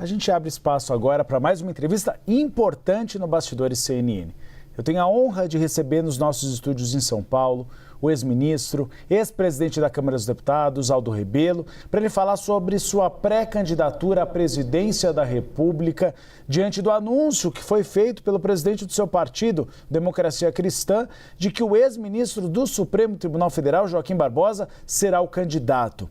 A gente abre espaço agora para mais uma entrevista importante no Bastidores CNN. Eu tenho a honra de receber nos nossos estúdios em São Paulo o ex-ministro, ex-presidente da Câmara dos Deputados, Aldo Rebelo, para ele falar sobre sua pré-candidatura à presidência da República, diante do anúncio que foi feito pelo presidente do seu partido, Democracia Cristã, de que o ex-ministro do Supremo Tribunal Federal, Joaquim Barbosa, será o candidato.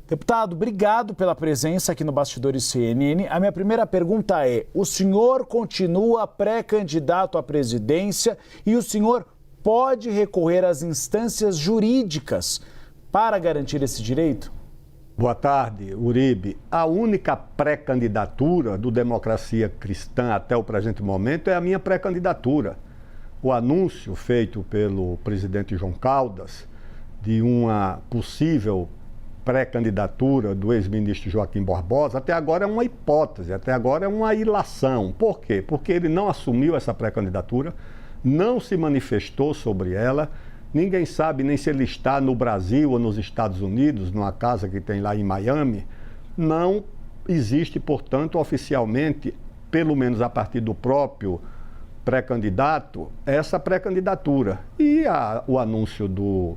Deputado, obrigado pela presença aqui no Bastidores CNN. A minha primeira pergunta é: o senhor continua pré-candidato à presidência e o senhor pode recorrer às instâncias jurídicas para garantir esse direito? Boa tarde, Uribe. A única pré-candidatura do Democracia Cristã até o presente momento é a minha pré-candidatura. O anúncio feito pelo presidente João Caldas de uma possível pré-candidatura do ex-ministro Joaquim Barbosa, até agora é uma hipótese, até agora é uma ilação. Por quê? Porque ele não assumiu essa pré-candidatura, não se manifestou sobre ela, ninguém sabe nem se ele está no Brasil ou nos Estados Unidos, numa casa que tem lá em Miami. Não existe, portanto, oficialmente, pelo menos a partir do próprio pré-candidato, essa pré-candidatura. E o anúncio do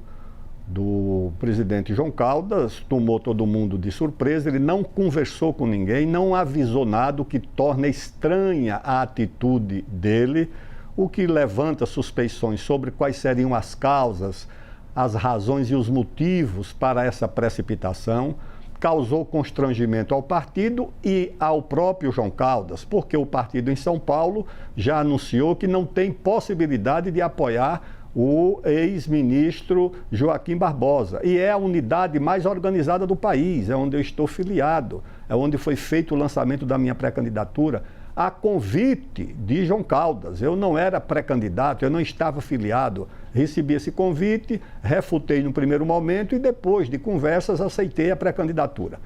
presidente João Caldas tomou todo mundo de surpresa. Ele não conversou com ninguém, não avisou nada, o que torna estranha a atitude dele, o que levanta suspeições sobre quais seriam as causas, as razões e os motivos para essa precipitação. Causou constrangimento ao partido e ao próprio João Caldas, porque o partido em São Paulo já anunciou que não tem possibilidade de apoiar o ex-ministro Joaquim Barbosa. E é a unidade mais organizada do país, é onde eu estou filiado, é onde foi feito o lançamento da minha pré-candidatura, a convite de João Caldas. Eu não era pré-candidato, eu não estava filiado. Recebi esse convite, refutei no primeiro momento e depois de conversas aceitei a pré-candidatura.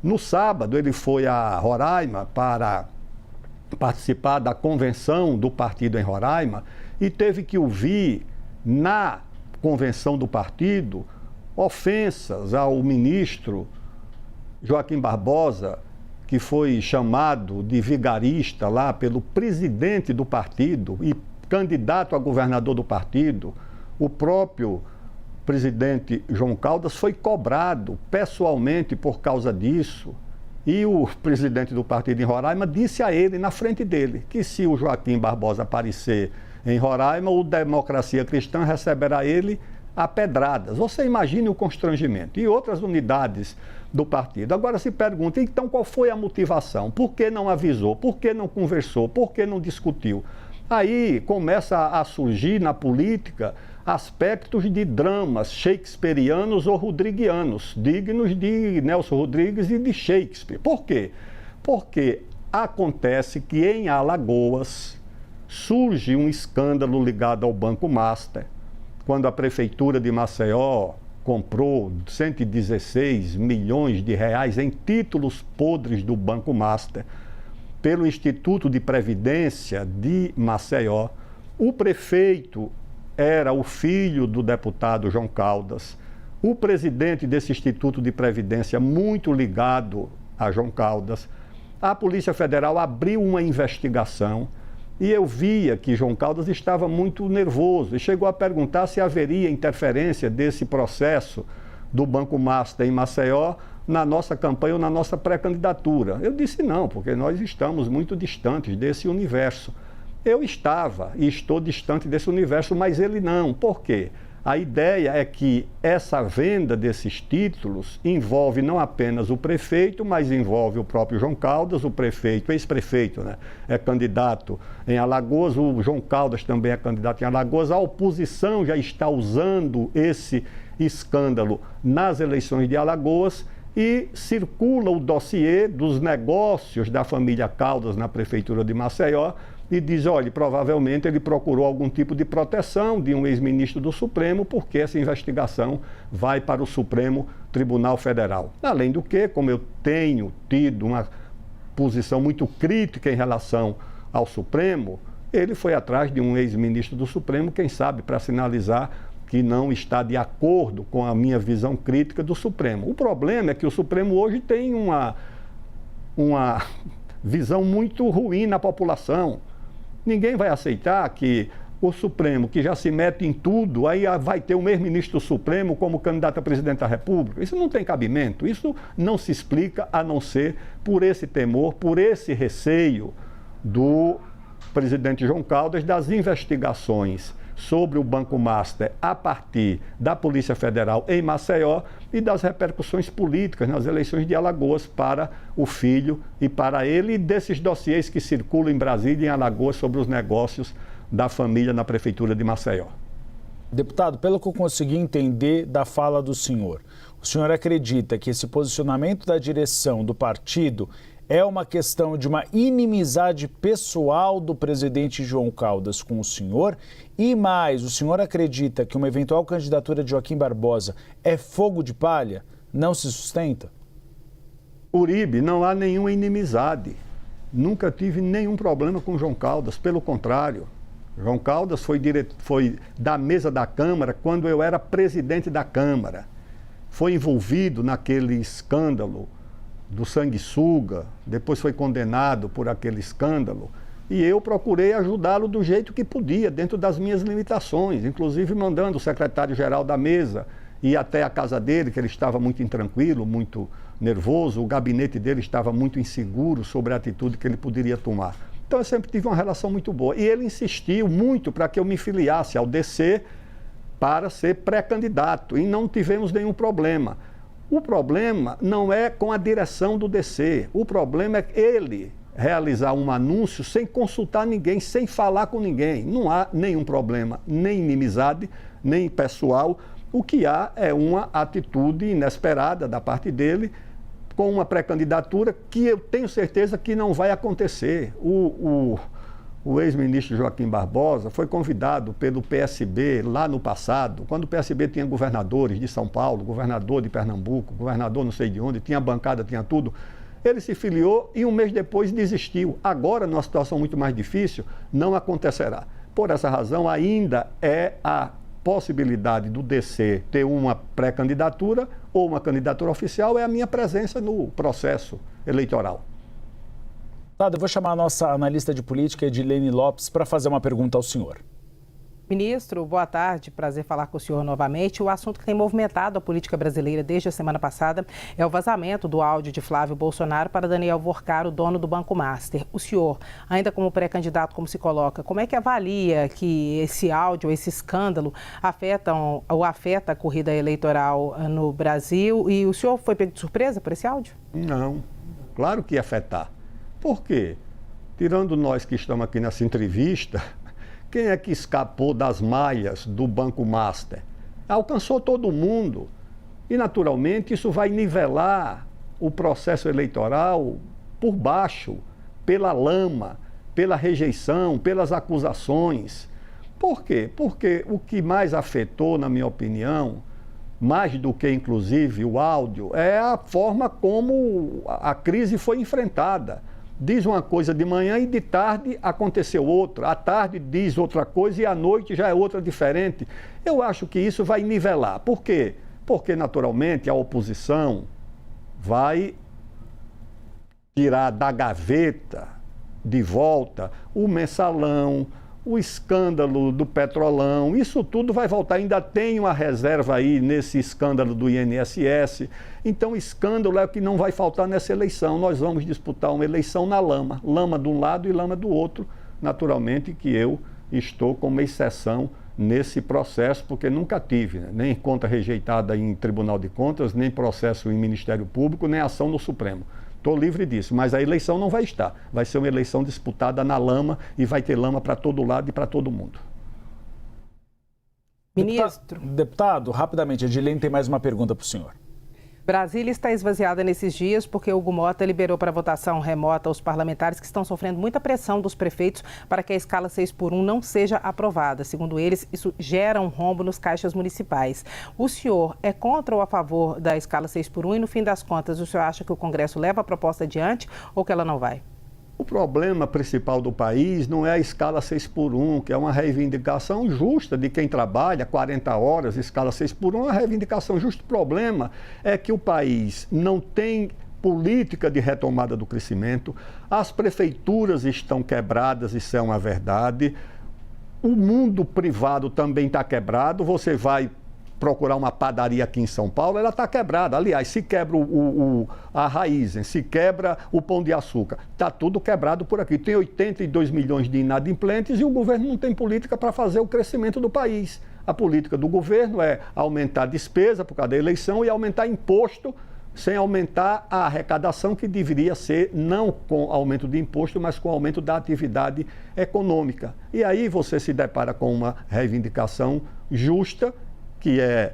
No sábado ele foi a Roraima para participar da convenção do partido em Roraima e teve que ouvir na convenção do partido ofensas ao ministro Joaquim Barbosa, que foi chamado de vigarista lá pelo presidente do partido e candidato a governador do partido. O próprio presidente João Caldas foi cobrado pessoalmente por causa disso. E o presidente do partido em Roraima disse a ele, na frente dele, que se o Joaquim Barbosa aparecer em Roraima, o Democracia Cristã receberá ele a pedradas. Você imagine o constrangimento. E outras unidades do partido. Agora se pergunta, então qual foi a motivação? Por que não avisou? Por que não conversou? Por que não discutiu? Aí começa a surgir na política aspectos de dramas shakespearianos ou rodriguianos, dignos de Nelson Rodrigues e de Shakespeare. Por quê? Porque acontece que em Alagoas surge um escândalo ligado ao Banco Master, quando a prefeitura de Maceió comprou 116 milhões de reais em títulos podres do Banco Master pelo Instituto de Previdência de Maceió. O prefeito era o filho do deputado João Caldas. O presidente desse Instituto de Previdência, muito ligado a João Caldas. A Polícia Federal abriu uma investigação e eu via que João Caldas estava muito nervoso e chegou a perguntar se haveria interferência desse processo do Banco Master em Maceió na nossa campanha ou na nossa pré-candidatura. Eu disse não, porque nós estamos muito distantes desse universo. Eu estava e estou distante desse universo, mas ele não. Por quê? A ideia é que essa venda desses títulos envolve não apenas o prefeito, mas envolve o próprio João Caldas, o prefeito, ex-prefeito, né? É candidato em Alagoas, o João Caldas também é candidato em Alagoas. A oposição já está usando esse escândalo nas eleições de Alagoas e circula o dossiê dos negócios da família Caldas na prefeitura de Maceió, e diz, olha, provavelmente ele procurou algum tipo de proteção de um ex-ministro do Supremo, porque essa investigação vai para o Supremo Tribunal Federal. Além do que, como eu tenho tido uma posição muito crítica em relação ao Supremo, ele foi atrás de um ex-ministro do Supremo, quem sabe, para sinalizar que não está de acordo com a minha visão crítica do Supremo. O problema é que o Supremo hoje tem uma uma visão muito ruim na população. Ninguém vai aceitar que o Supremo, que já se mete em tudo, aí vai ter um ex-ministro Supremo como candidato a presidente da República. Isso não tem cabimento, isso não se explica a não ser por esse temor, por esse receio do presidente João Caldas das investigações sobre o Banco Master a partir da Polícia Federal em Maceió e das repercussões políticas nas eleições de Alagoas para o filho e para ele, e desses dossiês que circulam em Brasília e em Alagoas sobre os negócios da família na Prefeitura de Maceió. Deputado, pelo que eu consegui entender da fala do senhor, o senhor acredita que esse posicionamento da direção do partido é uma questão de uma inimizade pessoal do presidente João Caldas com o senhor? E mais, o senhor acredita que uma eventual candidatura de Joaquim Barbosa é fogo de palha? Não se sustenta? Uribe, não há nenhuma inimizade. Nunca tive nenhum problema com João Caldas, pelo contrário. João Caldas foi da mesa da Câmara quando eu era presidente da Câmara. Foi envolvido naquele escândalo do sanguessuga, depois foi condenado por aquele escândalo. E eu procurei ajudá-lo do jeito que podia, dentro das minhas limitações, inclusive mandando o secretário-geral da mesa ir até a casa dele, que ele estava muito intranquilo, muito nervoso, o gabinete dele estava muito inseguro sobre a atitude que ele poderia tomar. Então eu sempre tive uma relação muito boa. E ele insistiu muito para que eu me filiasse ao DC para ser pré-candidato. E não tivemos nenhum problema. O problema não é com a direção do DC. O problema é ele realizar um anúncio sem consultar ninguém, sem falar com ninguém. Não há nenhum problema, nem inimizade, nem pessoal. O que há é uma atitude inesperada da parte dele, com uma pré-candidatura que eu tenho certeza que não vai acontecer. O ex-ministro Joaquim Barbosa foi convidado pelo PSB lá no passado, quando o PSB tinha governadores de São Paulo, governador de Pernambuco, governador não sei de onde, tinha bancada, tinha tudo. Ele se filiou e um mês depois desistiu. Agora, numa situação muito mais difícil, não acontecerá. Por essa razão, ainda é a possibilidade do DC ter uma pré-candidatura ou uma candidatura oficial, é a minha presença no processo eleitoral. Eu vou chamar a nossa analista de política, Edilene Lopes, para fazer uma pergunta ao senhor. Ministro, boa tarde, prazer falar com o senhor novamente. O assunto que tem movimentado a política brasileira desde a semana passada é o vazamento do áudio de Flávio Bolsonaro para Daniel Worcar, o dono do Banco Master. O senhor, ainda como pré-candidato, como se coloca, como é que avalia que esse áudio, esse escândalo, afeta a corrida eleitoral no Brasil? E o senhor foi pego de surpresa por esse áudio? Não, claro que ia afetar. Por quê? Tirando nós que estamos aqui nessa entrevista, quem é que escapou das malhas do Banco Master? Alcançou todo mundo. E, naturalmente, isso vai nivelar o processo eleitoral por baixo, pela lama, pela rejeição, pelas acusações. Por quê? Porque o que mais afetou, na minha opinião, mais do que, inclusive, o áudio, é a forma como a crise foi enfrentada. Diz uma coisa de manhã e de tarde aconteceu outra. À tarde diz outra coisa e à noite já é outra diferente. Eu acho que isso vai nivelar. Por quê? Porque, naturalmente, a oposição vai tirar da gaveta de volta o mensalão, o escândalo do Petrolão, isso tudo vai voltar. Ainda tem uma reserva aí nesse escândalo do INSS. Então, escândalo é o que não vai faltar nessa eleição. Nós vamos disputar uma eleição na lama. Lama de um lado e lama do outro. Naturalmente que eu estou como exceção nesse processo, porque nunca tive, né? Nem conta rejeitada em Tribunal de Contas, nem processo em Ministério Público, nem ação no Supremo. Estou livre disso, mas a eleição não vai estar. Vai ser uma eleição disputada na lama e vai ter lama para todo lado e para todo mundo. Ministro. Deputado, rapidamente, a Edilene tem mais uma pergunta para o senhor. Brasília está esvaziada nesses dias porque Hugo Mota liberou para votação remota os parlamentares que estão sofrendo muita pressão dos prefeitos para que a escala 6x1 não seja aprovada. Segundo eles, isso gera um rombo nos caixas municipais. O senhor é contra ou a favor da escala 6x1 e, no fim das contas, o senhor acha que o Congresso leva a proposta adiante ou que ela não vai? O problema principal do país não é a escala 6x1, que é uma reivindicação justa de quem trabalha 40 horas, escala 6x1 é uma reivindicação justa. O problema é que o país não tem política de retomada do crescimento, as prefeituras estão quebradas, isso é uma verdade, o mundo privado também está quebrado, você vai procurar uma padaria aqui em São Paulo, ela está quebrada. Aliás, se quebra a Raizen, se quebra o Pão de Açúcar, está tudo quebrado por aqui. Tem 82 milhões de inadimplentes e o governo não tem política para fazer o crescimento do país. A política do governo é aumentar a despesa por causa da eleição e aumentar imposto sem aumentar a arrecadação, que deveria ser não com aumento de imposto, mas com aumento da atividade econômica. E aí você se depara com uma reivindicação justa, que é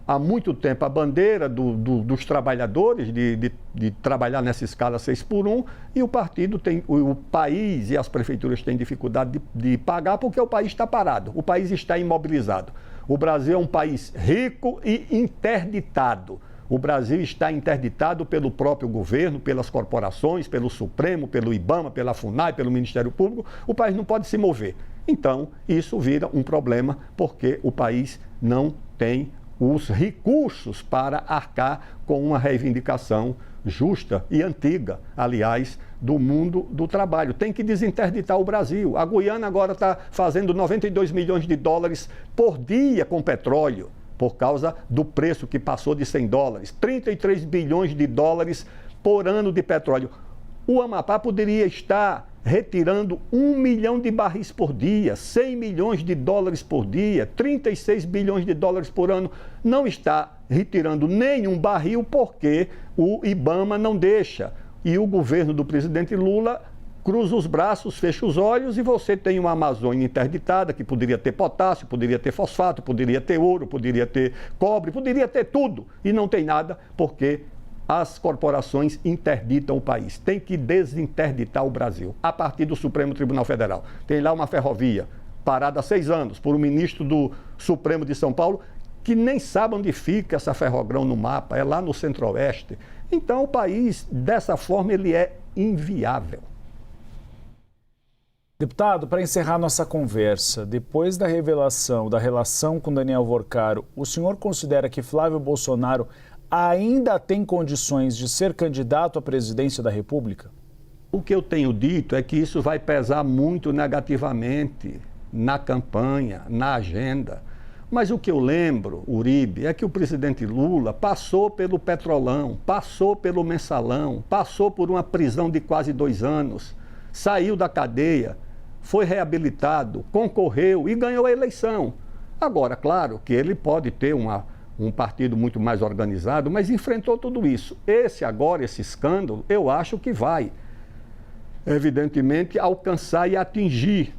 há muito tempo a bandeira dos trabalhadores de trabalhar nessa escala 6x1, e o país e as prefeituras têm dificuldade de pagar porque o país está parado, o país está imobilizado. O Brasil é um país rico e interditado. O Brasil está interditado pelo próprio governo, pelas corporações, pelo Supremo, pelo IBAMA, pela FUNAI, pelo Ministério Público. O país não pode se mover. Então, isso vira um problema porque o país não tem os recursos para arcar com uma reivindicação justa e antiga, aliás, do mundo do trabalho. Tem que desinterditar o Brasil. A Guiana agora está fazendo 92 milhões de dólares por dia com petróleo, por causa do preço que passou de 100 dólares. 33 bilhões de dólares por ano de petróleo. O Amapá poderia estar retirando 1 milhão de barris por dia, 100 milhões de dólares por dia, 36 bilhões de dólares por ano. Não está retirando nenhum barril porque o IBAMA não deixa. E o governo do presidente Lula cruza os braços, fecha os olhos e você tem uma Amazônia interditada que poderia ter potássio, poderia ter fosfato, poderia ter ouro, poderia ter cobre, poderia ter tudo. E não tem nada porque as corporações interditam o país. Tem que desinterditar o Brasil, a partir do Supremo Tribunal Federal. Tem lá uma ferrovia parada há 6 anos por um ministro do Supremo de São Paulo que nem sabe onde fica essa ferrogrão no mapa, é lá no Centro-Oeste. Então o país, dessa forma, ele é inviável. Deputado, para encerrar nossa conversa, depois da revelação da relação com Daniel Vorcaro, o senhor considera que Flávio Bolsonaro ainda tem condições de ser candidato à presidência da República? O que eu tenho dito é que isso vai pesar muito negativamente na campanha, na agenda. Mas o que eu lembro, Uribe, é que o presidente Lula passou pelo Petrolão, passou pelo Mensalão, passou por uma prisão de quase 2 anos, saiu da cadeia, foi reabilitado, concorreu e ganhou a eleição. Agora, claro que ele pode ter um partido muito mais organizado, mas enfrentou tudo isso. Esse escândalo, eu acho que vai, evidentemente, alcançar e atingir.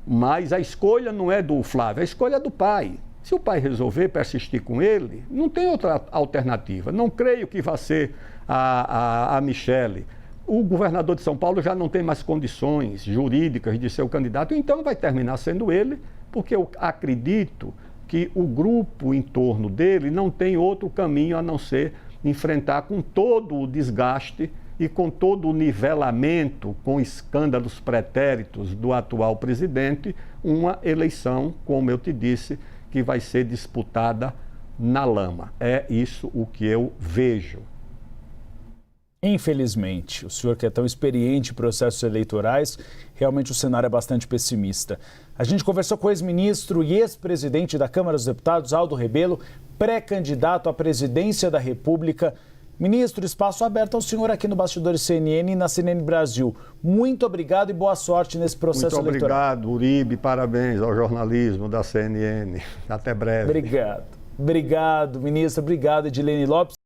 Mas a escolha não é do Flávio, a escolha é do pai. Se o pai resolver persistir com ele, não tem outra alternativa. Não creio que vá ser a Michele. O governador de São Paulo já não tem mais condições jurídicas de ser o candidato, então vai terminar sendo ele, porque eu acredito que o grupo em torno dele não tem outro caminho a não ser enfrentar com todo o desgaste e com todo o nivelamento, com escândalos pretéritos do atual presidente, uma eleição, como eu te disse, que vai ser disputada na lama. É isso o que eu vejo. Infelizmente, o senhor que é tão experiente em processos eleitorais, realmente o cenário é bastante pessimista. A gente conversou com o ex-ministro e ex-presidente da Câmara dos Deputados, Aldo Rebelo, pré-candidato à presidência da República. Ministro, espaço aberto ao senhor aqui no Bastidores CNN e na CNN Brasil. Muito obrigado e boa sorte nesse processo eleitoral. Muito obrigado, Uribe. Parabéns ao jornalismo da CNN. Até breve. Obrigado. Obrigado, ministro. Obrigado, Edilene Lopes.